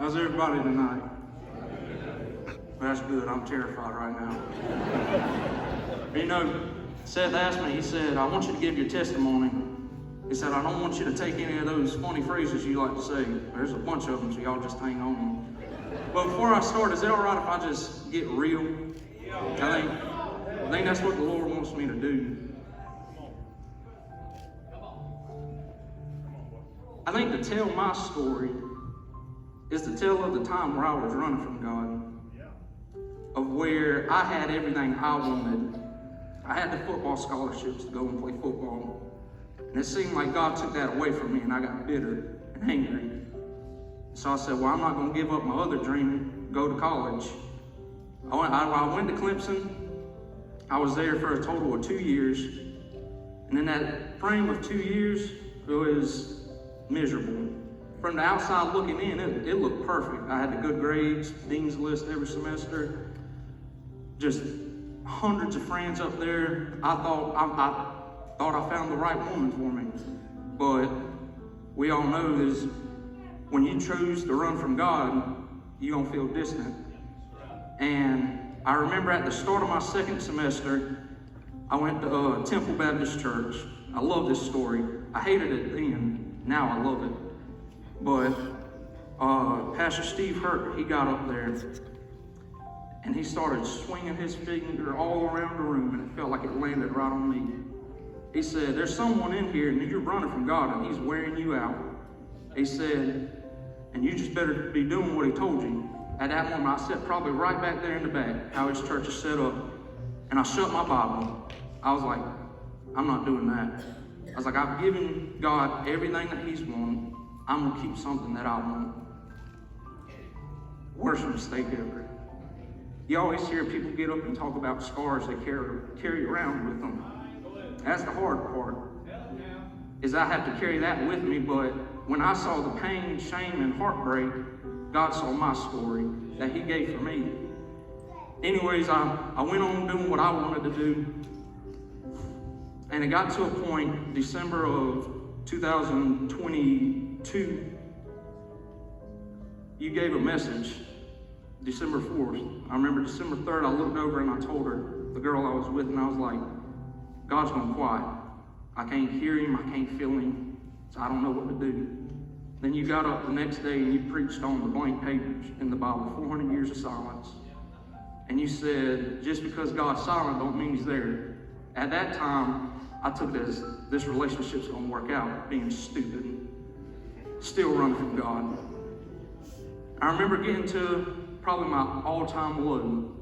How's everybody tonight? That's good. I'm terrified right now. You know, Seth asked me, he said, I want you to give your testimony. He said, I don't want you to take any of those funny phrases you like to say. There's a bunch of them, so y'all just hang on. But before I start, is it all right if I just get real? I think that's what the Lord wants me to do. I think to tell my story is to tell of the time where I was running from God, of where I had everything I wanted. I had the football scholarships to go and play football, and it seemed like God took that away from me, and I got bitter and angry. So I said, well, I'm not going to give up my other dream, go to college. I went to Clemson. I was there for a total of 2 years, and in that frame of 2 years, it was miserable. From the outside looking in, it looked perfect. I had the good grades, dean's list every semester, just hundreds of friends up there. I thought I found the right woman for me. But we all know is when you choose to run from God, you're going to feel distant. And I remember at the start of my second semester, I went to Temple Baptist Church. I love this story. I hated it then. Now I love it. But Pastor Steve Hurt, he got up there and he started swinging his finger all around the room, and it felt like it landed right on me. He said, there's someone in here and you're running from God and he's wearing you out. He said, and you just better be doing what he told you. At that moment, I sat probably right back there in the back, how his church is set up, and I shut my Bible. I was like, I'm not doing that. I was like, I've given God everything that he's wanted. I'm going to keep something that I want. Worst mistake ever. You always hear people get up and talk about scars they carry around with them. That's the hard part, is I have to carry that with me, but when I saw the pain, shame, and heartbreak, God saw my story that he gave for me. Anyways, I went on doing what I wanted to do, and it got to a point, December of 2022, you gave a message, December 4th. I remember December 3rd, I looked over and I told her, the girl I was with, and I was like, God's gone quiet. I can't hear him, I can't feel him, so I don't know what to do. Then you got up the next day and you preached on the blank pages in the Bible, 400 years of silence. And you said, just because God's silent don't mean he's there. At that time, I took it as this relationship's gonna work out, being stupid, still running from God. I remember getting to probably my all-time low.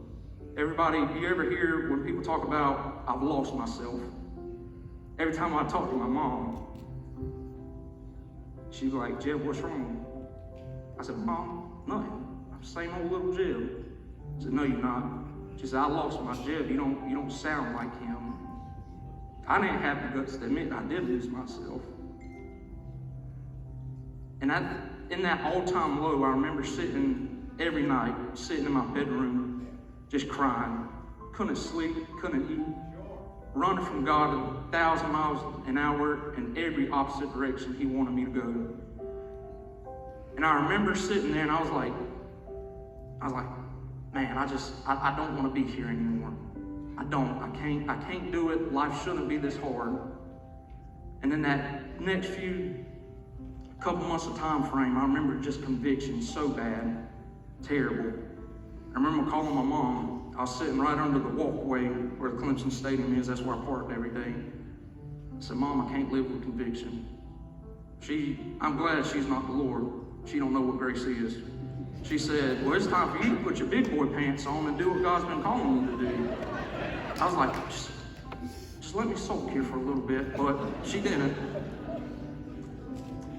Everybody, you ever hear when people talk about, I've lost myself? Every time I talk to my mom, she's like, Jeb, what's wrong? I said, Mom, nothing. I'm the same old little Jeb. I said, no, you're not. She said, I lost my Jeb. You don't sound like him. I didn't have the guts to admit I did lose myself. And in that all-time low, I remember sitting every night, sitting in my bedroom, just crying. Couldn't sleep, couldn't eat. Running from God 1,000 miles an hour in every opposite direction he wanted me to go. And I remember sitting there and I was like, man, I don't want to be here anymore. I can't do it. Life shouldn't be this hard. And in that next couple months of time frame, I remember just conviction so bad, terrible. I remember calling my mom. I was sitting right under the walkway where the Clemson Stadium is. That's where I parked every day. I said, Mom, I can't live with conviction. I'm glad she's not the Lord. She don't know what grace is. She said, well, it's time for you to put your big boy pants on and do what God's been calling you to do. I was like, just let me sulk here for a little bit, but she didn't.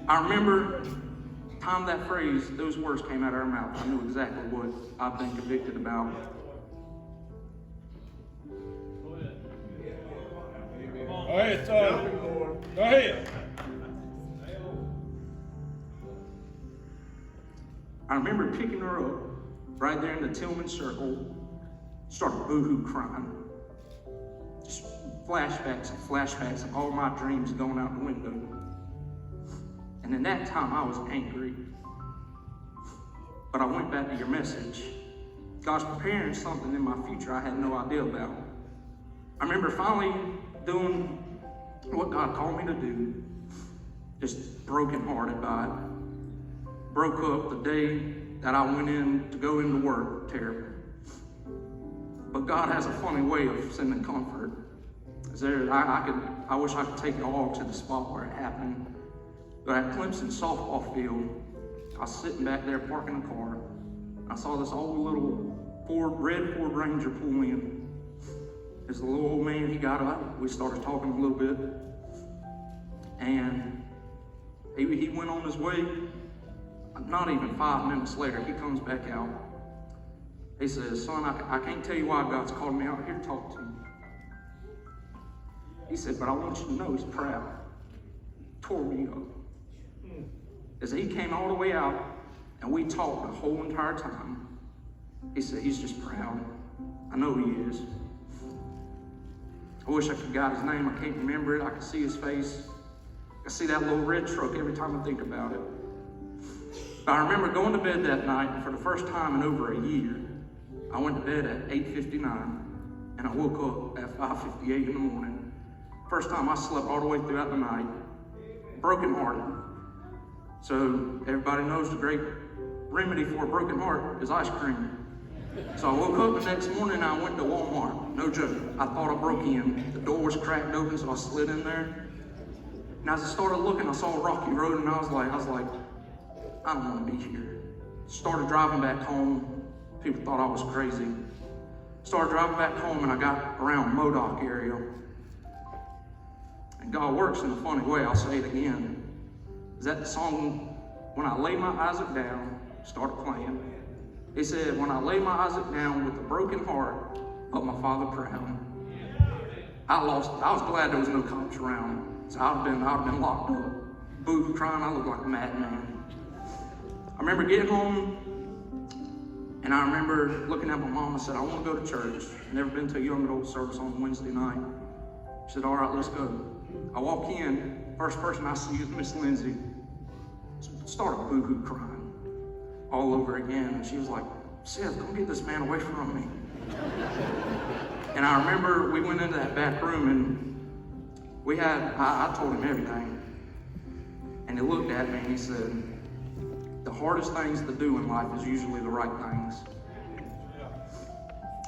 I remember the time that phrase, those words came out of her mouth. I knew exactly what I've been convicted about. Go ahead, son. Go ahead. I remember picking her up right there in the Tillman Circle, started boo-hoo crying. Just flashbacks of all my dreams going out the window. And in that time, I was angry. but I went back to your message. God's preparing something in my future I had no idea about. I remember finally doing what God called me to do, just brokenhearted by it. Broke up the day that I went in to go into work, terrible. But God has a funny way of sending comfort. I wish I could take you all to the spot where it happened. But at Clemson softball field, I was sitting back there parking the car. I saw this old little red Ford Ranger pull in. This little old man, he got up. We started talking a little bit. And he went on his way. Not even 5 minutes later, he comes back out. He says, son, I can't tell you why God's called me out here to talk to you. He said, but I want you to know he's proud. Tore me up. As he came all the way out, and we talked the whole entire time. He said, he's just proud. I know he is. I wish I could got his name. I can't remember it. I can see his face. I see that little red truck every time I think about it. But I remember going to bed that night, and for the first time in over a year, I went to bed at 8:59, and I woke up at 5:58 in the morning. First time I slept all the way throughout the night, brokenhearted. So everybody knows the great remedy for a broken heart is ice cream. So I woke up the next morning and I went to Walmart. No joke. I thought I broke in. The door was cracked open, so I slid in there. And as I started looking, I saw a rocky road, and I was like, I don't want to be here. Started driving back home. People thought I was crazy. Started driving back home, and I got around Modoc area. And God works in a funny way. I'll say it again. Is that the song, When I Lay My Isaac Down, started playing. He said, when I lay my Isaac down with a broken heart, but my father proud. I was glad there was no cops around. So I'd have been locked up. Boo crying, I looked like a madman. I remember getting home, and I remember looking at my mom and said, I want to go to church. Never been to a young adult service on Wednesday night. She said, all right, let's go. I walk in, first person I see is Miss Lindsay. Started boo-hoo crying all over again. And she was like, Seth, don't get this man away from me. And I remember we went into that back room, and I told him everything. And he looked at me and he said, the hardest things to do in life is usually the right things.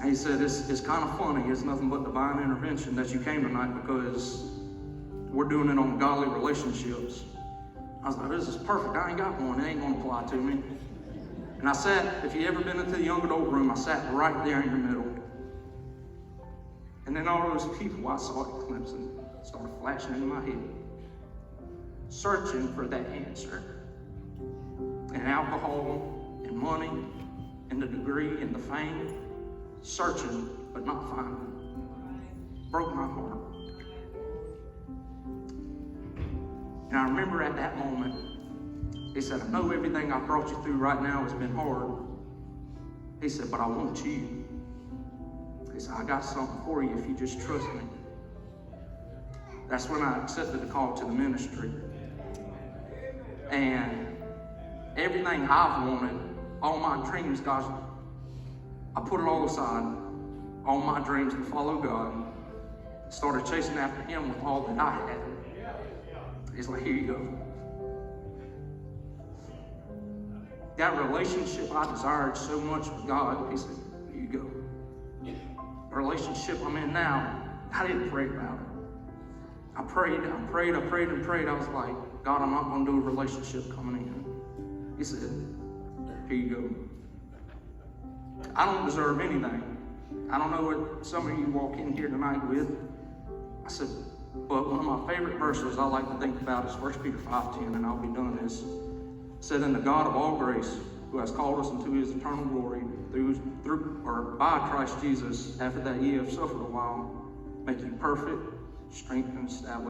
And he said, it's kind of funny. It's nothing but divine intervention that you came tonight, because we're doing it on godly relationships. I was like, this is perfect. I ain't got one. It ain't going to apply to me. And I sat, if you ever been into the young adult room, I sat right there in your middle. And then all those people I saw at Clemson started flashing in my head, searching for that answer. And alcohol, and money, and the degree, and the fame. Searching, but not finding. Broke my heart. And I remember at that moment, he said, I know everything I brought you through right now has been hard. He said, but I want you. He said, I got something for you if you just trust me. That's when I accepted the call to the ministry. And everything I've wanted, all my dreams, God, I put it all aside. All my dreams to follow God. Started chasing after him with all that I had. He's like, here you go. That relationship I desired so much with God, he said, here you go. The relationship I'm in now, I didn't pray about it. I prayed. I was like, God, I'm not going to do a relationship coming in. He said, here you go. I don't deserve anything. I don't know what some of you walk in here tonight with. I said, but one of my favorite verses I like to think about is 1 Peter 5:10, and I'll be done, is said, and the God of all grace, who has called us into his eternal glory by Christ Jesus, after that ye have suffered a while, make you perfect, strengthened, established.